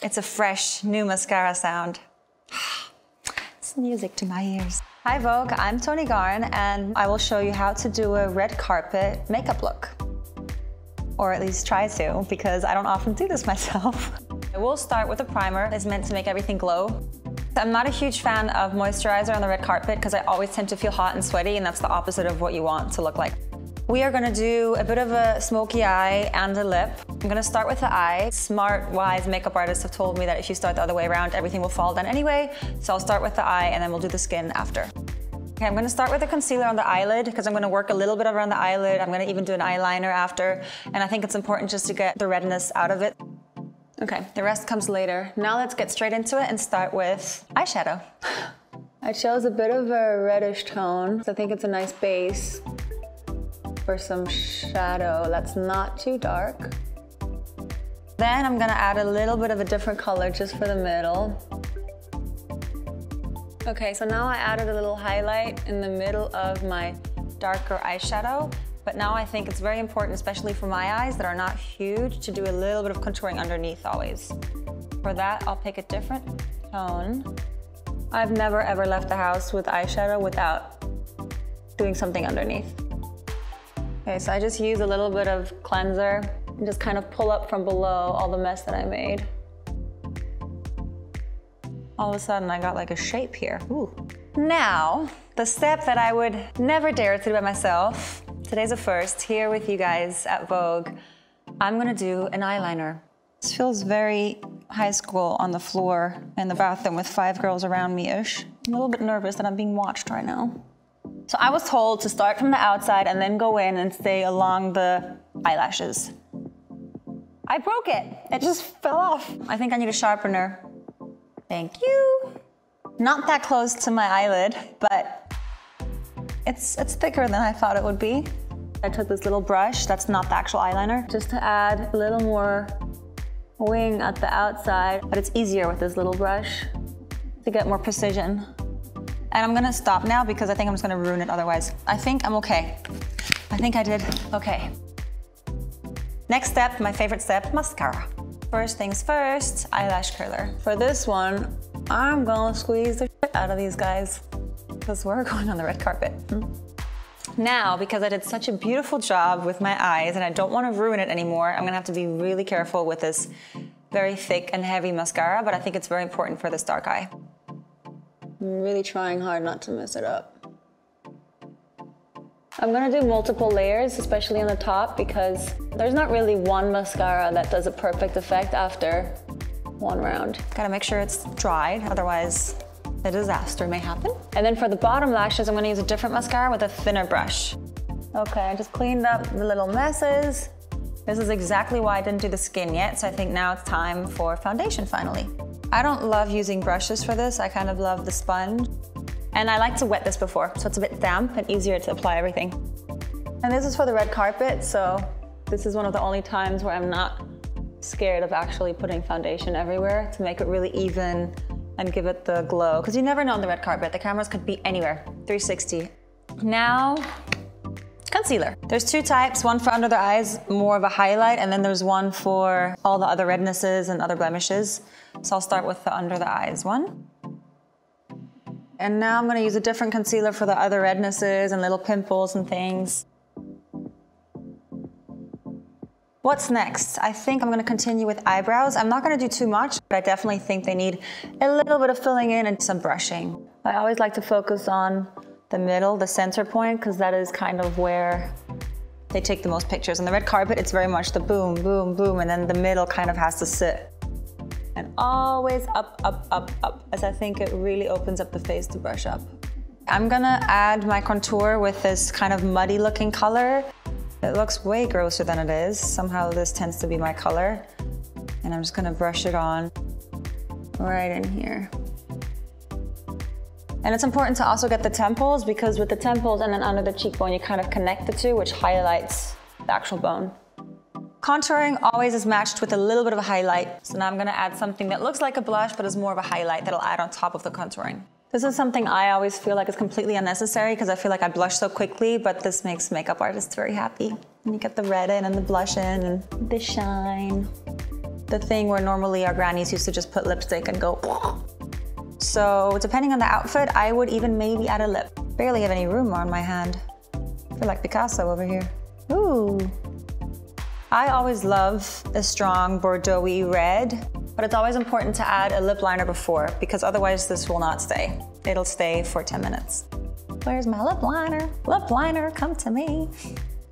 It's a fresh, new mascara sound. It's music to my ears. Hi Vogue, I'm Toni Garrn, and I will show you how to do a red carpet makeup look. Or at least try to, because I don't often do this myself. I will start with a primer. It's meant to make everything glow. I'm not a huge fan of moisturizer on the red carpet because I always tend to feel hot and sweaty, and that's the opposite of what you want to look like. We are gonna do a bit of a smoky eye and a lip. I'm gonna start with the eye. Smart, wise makeup artists have told me that if you start the other way around, everything will fall down anyway. So I'll start with the eye and then we'll do the skin after. Okay, I'm gonna start with a concealer on the eyelid because I'm gonna work a little bit around the eyelid. I'm gonna even do an eyeliner after. And I think it's important just to get the redness out of it. Okay, the rest comes later. Now let's get straight into it and start with eyeshadow. I chose a bit of a reddish tone. So I think it's a nice base for some shadow that's not too dark. Then I'm gonna add a little bit of a different color just for the middle. Okay, so now I added a little highlight in the middle of my darker eyeshadow, but now I think it's very important, especially for my eyes that are not huge, to do a little bit of contouring underneath always. For that, I'll pick a different tone. I've never ever left the house with eyeshadow without doing something underneath. Okay, so I just use a little bit of cleanser and just kind of pull up from below all the mess that I made. All of a sudden I got like a shape here. Ooh. Now, the step that I would never dare to do by myself, today's a first, here with you guys at Vogue, I'm gonna do an eyeliner. This feels very high school on the floor in the bathroom with 5 girls around me-ish. I'm a little bit nervous that I'm being watched right now. So I was told to start from the outside and then go in and stay along the eyelashes. I broke it. It just fell off. I think I need a sharpener. Thank you. Not that close to my eyelid, but it's thicker than I thought it would be. I took this little brush, that's not the actual eyeliner, just to add a little more wing at the outside, but it's easier with this little brush to get more precision. And I'm gonna stop now because I think I'm just gonna ruin it otherwise. I think I'm okay. I think I did okay. Next step, my favorite step, mascara. First things first, eyelash curler. For this one, I'm gonna squeeze the shit out of these guys because we're going on the red carpet. Now, because I did such a beautiful job with my eyes and I don't wanna ruin it anymore, I'm gonna have to be really careful with this very thick and heavy mascara, but I think it's very important for this dark eye. I'm really trying hard not to mess it up. I'm gonna do multiple layers, especially on the top, because there's not really one mascara that does a perfect effect after one round. Gotta make sure it's dried, otherwise a disaster may happen. And then for the bottom lashes, I'm gonna use a different mascara with a thinner brush. Okay, I just cleaned up the little messes. This is exactly why I didn't do the skin yet, so I think now it's time for foundation finally. I don't love using brushes for this, I kind of love the sponge. And I like to wet this before, so it's a bit damp and easier to apply everything. And this is for the red carpet, so this is one of the only times where I'm not scared of actually putting foundation everywhere to make it really even and give it the glow. Because you never know on the red carpet, the cameras could be anywhere, 360. Now, concealer. There's 2 types, one for under the eyes, more of a highlight, and then there's one for all the other rednesses and other blemishes. So I'll start with the under the eyes one. And now I'm gonna use a different concealer for the other rednesses and little pimples and things. What's next? I think I'm gonna continue with eyebrows. I'm not gonna do too much, but I definitely think they need a little bit of filling in and some brushing. I always like to focus on the middle, the center point, because that is kind of where they take the most pictures. On the red carpet, it's very much the boom, boom, boom, and then the middle kind of has to sit. And always up, up, up, up, as I think it really opens up the face to brush up. I'm gonna add my contour with this kind of muddy looking color. It looks way grosser than it is. Somehow this tends to be my color. And I'm just gonna brush it on right in here. And it's important to also get the temples, because with the temples and then under the cheekbone, you kind of connect the two, which highlights the actual bone. Contouring always is matched with a little bit of a highlight. So now I'm gonna add something that looks like a blush, but is more of a highlight that'll add on top of the contouring. This is something I always feel like is completely unnecessary because I feel like I blush so quickly, but this makes makeup artists very happy. And you get the red in and the blush in and the shine. the thing where normally our grannies used to just put lipstick and go. So depending on the outfit, I would even maybe add a lip. Barely have any room on my hand. I feel like Picasso over here. Ooh. I always love a strong Bordeaux-y red, but it's always important to add a lip liner before because otherwise this will not stay. It'll stay for 10 minutes. Where's my lip liner? Lip liner, come to me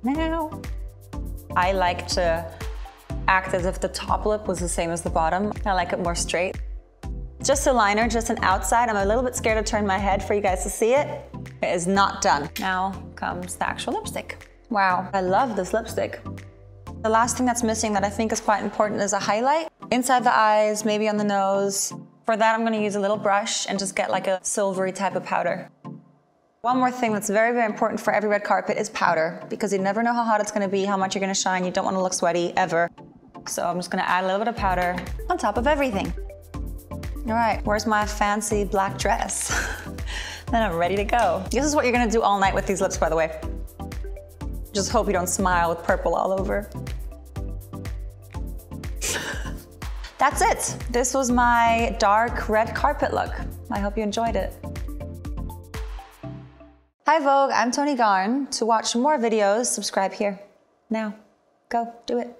now. I like to act as if the top lip was the same as the bottom. I like it more straight. Just a liner, just an outside. I'm a little bit scared to turn my head for you guys to see it. It is not done. Now comes the actual lipstick. Wow, I love this lipstick. The last thing that's missing that I think is quite important is a highlight. Inside the eyes, maybe on the nose. For that, I'm gonna use a little brush and just get like a silvery type of powder. One more thing that's very, very important for every red carpet is powder, because you never know how hot it's gonna be, how much you're gonna shine. You don't wanna look sweaty, ever. So I'm just gonna add a little bit of powder on top of everything. All right, where's my fancy black dress? Then I'm ready to go. This is what you're gonna do all night with these lips, by the way. Just hope you don't smile with purple all over. That's it. This was my dark red carpet look. I hope you enjoyed it. Hi Vogue, I'm Toni Garrn. To watch more videos, subscribe here. Now, go, do it.